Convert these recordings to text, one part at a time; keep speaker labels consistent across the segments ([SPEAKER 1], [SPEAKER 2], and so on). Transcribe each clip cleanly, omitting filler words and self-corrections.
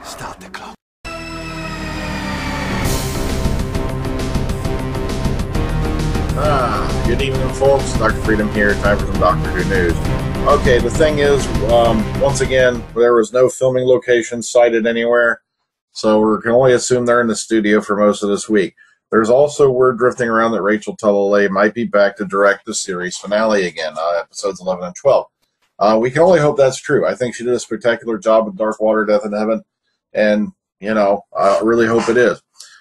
[SPEAKER 1] Start the clock.
[SPEAKER 2] Good evening, folks. Dr. Freedom here. Time for some Doctor Who news. Okay, the thing is, once again, there was no filming location cited anywhere, so we can only assume they're in the studio for most of this week. There's also word drifting around that Rachel Talalay might be back to direct the series finale again, episodes 11 and 12. We can only hope that's true. I think she did a spectacular job with Dark Water, Death in Heaven, and, you know, I really hope it is.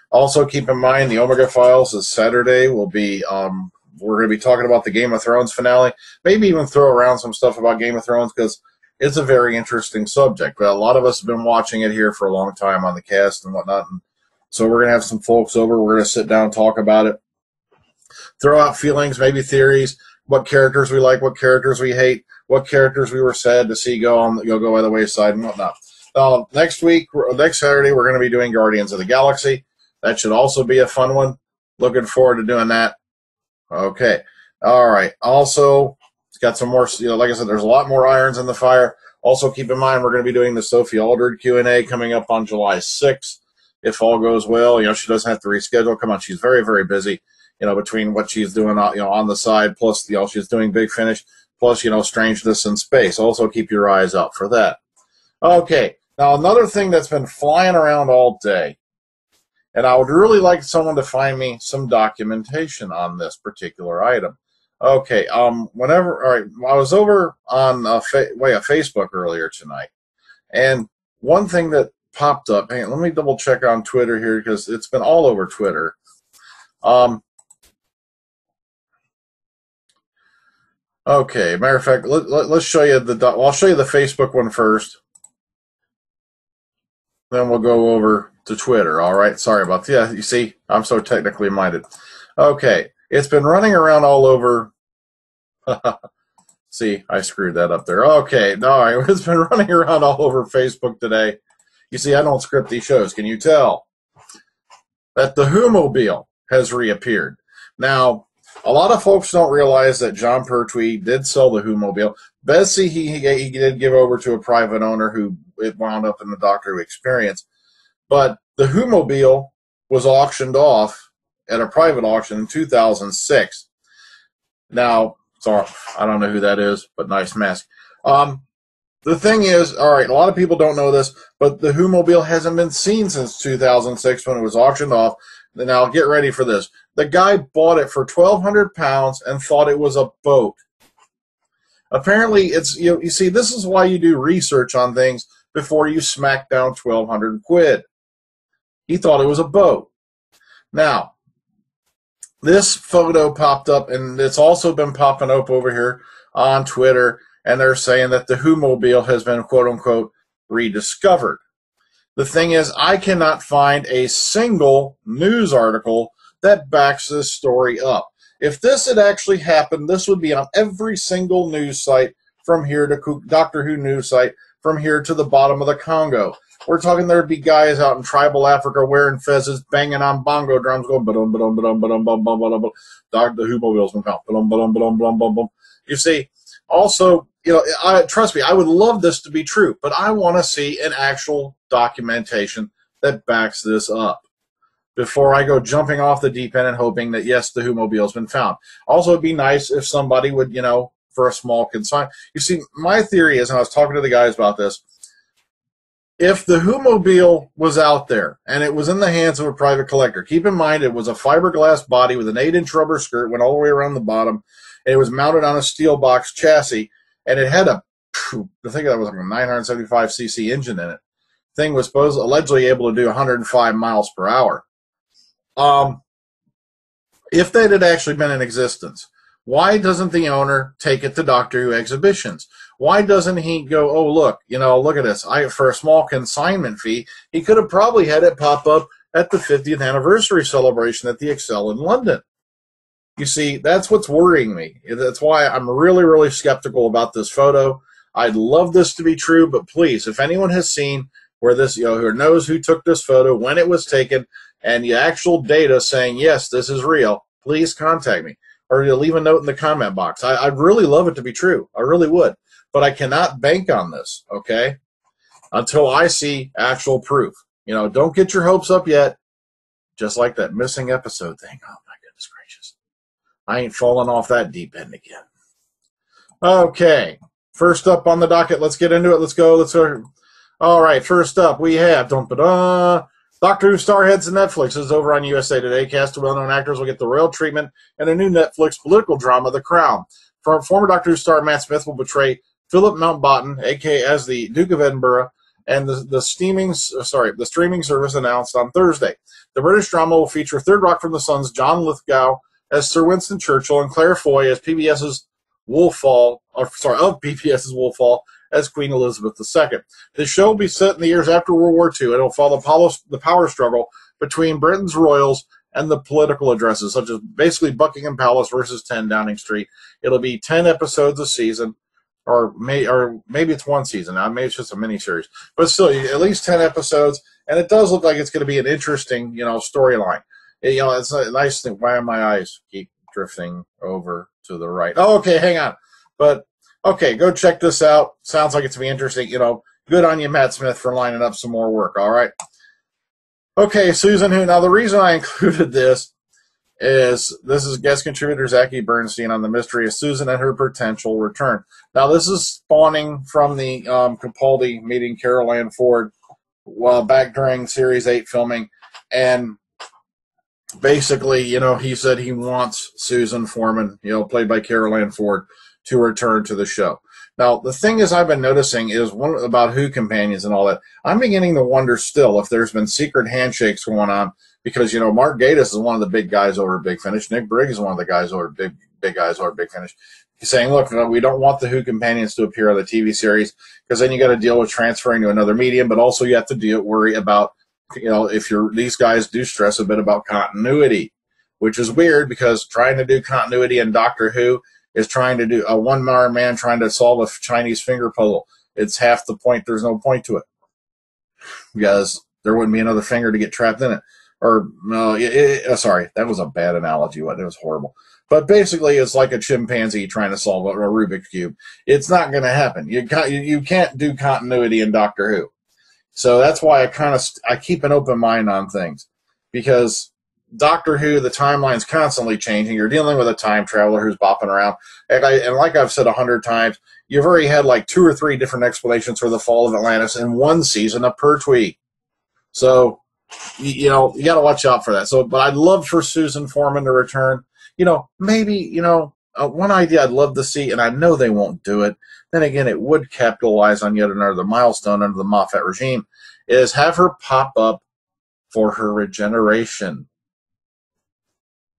[SPEAKER 2] Also, keep in mind, the Omega Files is Saturday. We're going to be talking about the Game of Thrones finale. Maybe even throw around some stuff about Game of Thrones because it's a very interesting subject. But a lot of us have been watching it here for a long time on the cast and whatnot. And so we're going to have some folks over. We're going to sit down and talk about it. Throw out feelings, maybe theories, what characters we like, what characters we hate, what characters we were sad to see go by the wayside and whatnot. Next Saturday, we're going to be doing Guardians of the Galaxy. That should also be a fun one. Looking forward to doing that. Okay. All right. Also, it's got some more, like I said, there's a lot more irons in the fire. Also, keep in mind, we're going to be doing the Sophie Aldred Q&A coming up on July 6th. If all goes well, she doesn't have to reschedule. Come on, she's very, very busy, between what she's doing, on the side, plus, she's doing Big Finish, plus, Strangeness in Space. Also, keep your eyes out for that. Okay. Now, another thing that's been flying around all day, and I would really like someone to find me some documentation on this particular item. Okay, all right, I was over on Facebook earlier tonight, and one thing that popped up, let me double check on Twitter here because it's been all over Twitter. Okay, matter of fact, let's show you I'll show you the Facebook one first. Then we'll go over to Twitter, all right? Sorry about that. Yeah, you see, I'm so technically minded. Okay, it's been running around all over. See, I screwed that up there. Okay, all right, it's been running around all over Facebook today. You see, I don't script these shows. Can you tell that the Who-mobile has reappeared? Now, a lot of folks don't realize that Jon Pertwee did sell the Who-mobile. Bessie, he did give over to a private owner who it wound up in the Doctor Who experience. But the Who-mobile was auctioned off at a private auction in 2006. Now, sorry, I don't know who that is, but nice mask. The thing is, all right, a lot of people don't know this, but the Who-mobile hasn't been seen since 2006 when it was auctioned off. Now, get ready for this. The guy bought it for £1,200 and thought it was a boat. Apparently, it's you see, this is why you do research on things before you smack down 1,200 quid. He thought it was a boat. Now, this photo popped up, and it's also been popping up over here on Twitter, and they're saying that the Who-mobile has been, quote-unquote, rediscovered. The thing is, I cannot find a single news article that backs this story up. If this had actually happened, this would be on every single news site from here to Doctor Who news site, from here to the bottom of the Congo. We're talking there'd be guys out in tribal Africa wearing fezzes, banging on bongo drums, going ba-dum, ba-dum, ba-dum, ba-dum, ba-dum, ba-dum, ba-dum. Doctor Who-mobile's been found. Ba-dum, ba-dum, ba-dum, ba-dum, ba-dum. You see, also, trust me, I would love this to be true, but I want to see an actual documentation that backs this up before I go jumping off the deep end and hoping that, yes, the Who-mobile's been found. Also, it'd be nice if somebody would, for a small consign. You see, my theory is, and I was talking to the guys about this, if the Who-mobile was out there and it was in the hands of a private collector, keep in mind it was a fiberglass body with an 8-inch rubber skirt, went all the way around the bottom, and it was mounted on a steel box chassis, and it had I think that was like a 975cc engine in it. Thing was allegedly able to do 105 miles per hour. If that had actually been in existence, why doesn't the owner take it to Doctor Who exhibitions? Why doesn't he go, oh, look, look at this. For a small consignment fee, he could have probably had it pop up at the 50th anniversary celebration at the Excel in London. You see, that's what's worrying me. That's why I'm really, really skeptical about this photo. I'd love this to be true, but please, if anyone has seen where this, who knows who took this photo, when it was taken, and the actual data saying, yes, this is real, please contact me. Or leave a note in the comment box. I'd really love it to be true. I really would. But I cannot bank on this, okay? until I see actual proof. Don't get your hopes up yet. Just like that missing episode thing. Oh, my goodness gracious. I ain't falling off that deep end again. Okay. First up on the docket. Let's get into it. Let's go. All right. First up, we have Doctor Who Starheads and Netflix is over on USA Today. Cast of well-known actors will get the royal treatment in a new Netflix political drama, The Crown. Former Doctor Who star Matt Smith will portray Philip Mountbatten, a.k.a. as the Duke of Edinburgh, and the streaming service announced on Thursday. The British drama will feature Third Rock from the Sun's John Lithgow as Sir Winston Churchill and Claire Foy as PBS's Wolfall as Queen Elizabeth II. The show will be set in the years after World War II, and it will follow the power struggle between Britain's royals and the political addresses, such as basically Buckingham Palace versus 10 Downing Street. It'll be 10 episodes a season, or maybe it's one season. Maybe it's just a miniseries. But still, at least 10 episodes, and it does look like it's going to be an interesting, storyline. It's a nice thing. Why do my eyes keep drifting over to the right? Oh, okay, hang on. But, okay, go check this out. Sounds like it's going to be interesting. Good on you, Matt Smith, for lining up some more work, all right? Okay, Susan Who. Now, the reason I included this is guest contributor Zachy Bernstein on the mystery of Susan and her potential return. Now, this is spawning from the Capaldi meeting Carol Ann Ford back during Series 8 filming, and basically, he said he wants Susan Foreman, played by Carol Ann Ford, to return to the show. Now, the thing is I've been noticing is about Who companions and all that. I'm beginning to wonder still if there's been secret handshakes going on because, Mark Gatiss is one of the big guys over at Big Finish. Nick Briggs is one of the guys over big guys over at Big Finish. He's saying, look, we don't want the Who companions to appear on the TV series because then you got to deal with transferring to another medium, but also you have to worry about, if these guys do stress a bit about continuity, which is weird because trying to do continuity in Doctor Who is trying to do a one-man man trying to solve a Chinese finger puzzle. It's half the point. There's no point to it because there wouldn't be another finger to get trapped in it. Or no, sorry, that was a bad analogy. It was horrible. But basically, it's like a chimpanzee trying to solve a Rubik's cube. It's not going to happen. You can't do continuity in Doctor Who. So that's why I keep an open mind on things because Doctor Who, the timeline's constantly changing. You're dealing with a time traveler who's bopping around. And like I've said 100 times, you've already had like 2 or 3 different explanations for the fall of Atlantis in one season of Pertwee. So, you got to watch out for that. So, but I'd love for Susan Foreman to return. Maybe, one idea I'd love to see, and I know they won't do it. Then again, it would capitalize on yet another milestone under the Moffat regime, is have her pop up for her regeneration.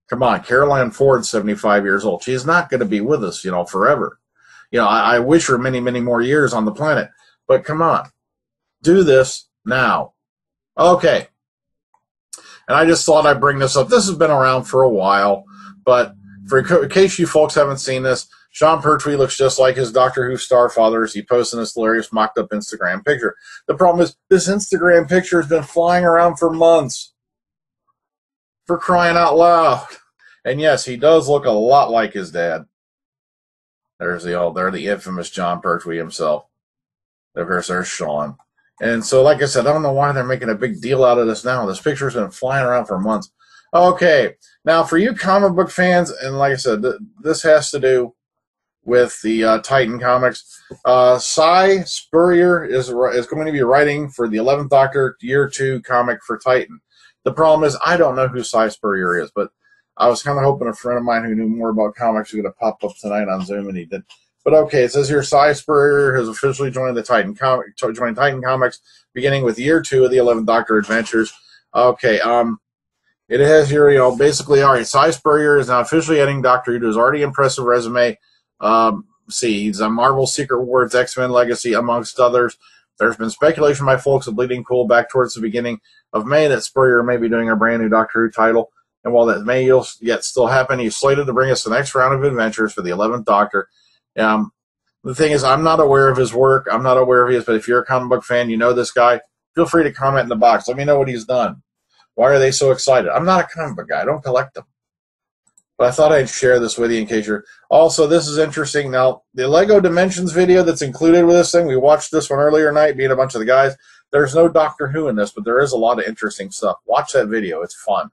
[SPEAKER 2] Come on, Carol Ann Ford's 75 years old. She's not going to be with us, forever. I wish her many, many more years on the planet. But come on, do this now. Okay. And I just thought I'd bring this up. This has been around for a while, but in case you folks haven't seen this, Sean Pertwee looks just like his Doctor Who star father as he posted this hilarious mocked-up Instagram picture. The problem is this Instagram picture has been flying around for months. For crying out loud. And yes, he does look a lot like his dad. There's the infamous John Pertwee himself. Of course, there's Sean. And so, like I said, I don't know why they're making a big deal out of this now. This picture's been flying around for months. Okay, now for you comic book fans, and like I said, this has to do with the Titan comics. Cy Spurrier is going to be writing for the 11th Doctor Year 2 comic for Titan. The problem is I don't know who Cy Spurrier is, but I was kind of hoping a friend of mine who knew more about comics was going to pop up tonight on Zoom, and he did. But okay, it says here Cy Spurrier has officially joined Titan Comics, beginning with Year 2 of the 11th Doctor Adventures. Okay, it has here, basically, all right, Cy Spurrier is now officially heading Doctor Who to his already impressive resume. He's on Marvel's Secret Wars, X-Men Legacy, amongst others. There's been speculation by folks of Bleeding Cool back towards the beginning of May that Spurrier may be doing a brand new Doctor Who title. And while that may yet still happen, he's slated to bring us the next round of adventures for the 11th Doctor. The thing is, I'm not aware of his work. I'm not aware of his, but if you're a comic book fan, you know this guy, feel free to comment in the box. Let me know what he's done. Why are they so excited? I'm not a comic book guy. I don't collect them. But I thought I'd share this with you in case you're... Also, this is interesting. Now, the LEGO Dimensions video that's included with this thing, we watched this one earlier tonight, being a bunch of the guys. There's no Doctor Who in this, but there is a lot of interesting stuff. Watch that video. It's fun.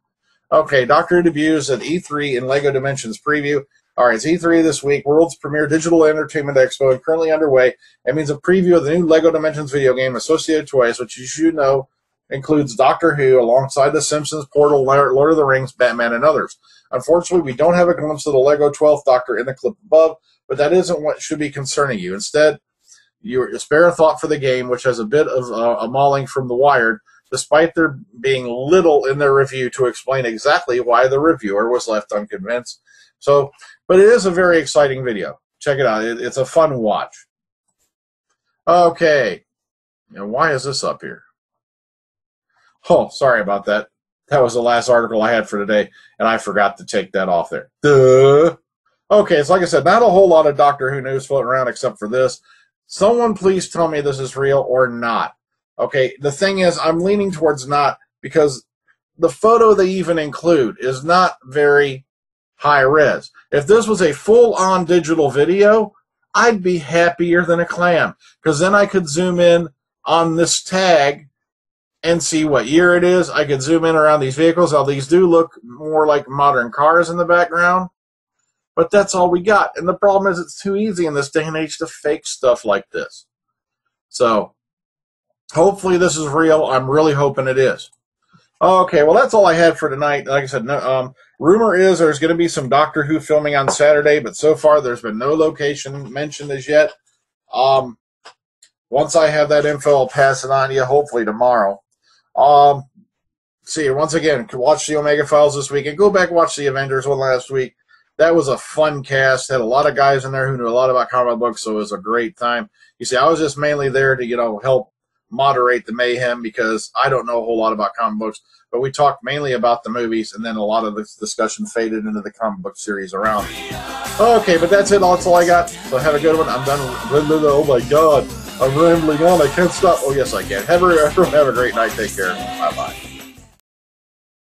[SPEAKER 2] Okay, Doctor Who debuts at E3 in LEGO Dimensions preview. All right, it's E3 this week, world's premier digital entertainment expo, and currently underway. It means a preview of the new LEGO Dimensions video game, Associated Toys, which you should know includes Doctor Who alongside The Simpsons, Portal, Lord of the Rings, Batman, and others. Unfortunately, we don't have a glimpse of the LEGO 12th Doctor in the clip above, but that isn't what should be concerning you. Instead, you spare a thought for the game, which has a bit of a mauling from The Wired, despite there being little in their review to explain exactly why the reviewer was left unconvinced. So, but it is a very exciting video. Check it out. It's a fun watch. Okay. Now, why is this up here? Oh, sorry about that. That was the last article I had for today, and I forgot to take that off there. Duh. Okay, so like I said, not a whole lot of Doctor Who news floating around except for this. Someone please tell me this is real or not. Okay, the thing is, I'm leaning towards not, because the photo they even include is not very high res. If this was a full-on digital video, I'd be happier than a clam, because then I could zoom in on this tag and see what year it is. I could zoom in around these vehicles. Now, these do look more like modern cars in the background, but that's all we got. And the problem is it's too easy in this day and age to fake stuff like this. So, hopefully this is real. I'm really hoping it is. Okay, well, that's all I had for tonight. Like I said, rumor is there's going to be some Doctor Who filming on Saturday, but so far there's been no location mentioned as yet. Once I have that info, I'll pass it on to you, hopefully tomorrow. See, once again, watch the Omega Files this week, and go back and watch the Avengers one last week. That was a fun cast. Had a lot of guys in there who knew a lot about comic books, so it was a great time. You see, I was just mainly there to, help moderate the mayhem, because I don't know a whole lot about comic books, but we talked mainly about the movies, and then a lot of this discussion faded into the comic book series around. Okay, but that's it. That's all I got. So have a good one. I'm done. Oh my God, I'm rambling on. I can't stop. Oh yes, I can. Everyone have a great night. Take care. Bye bye.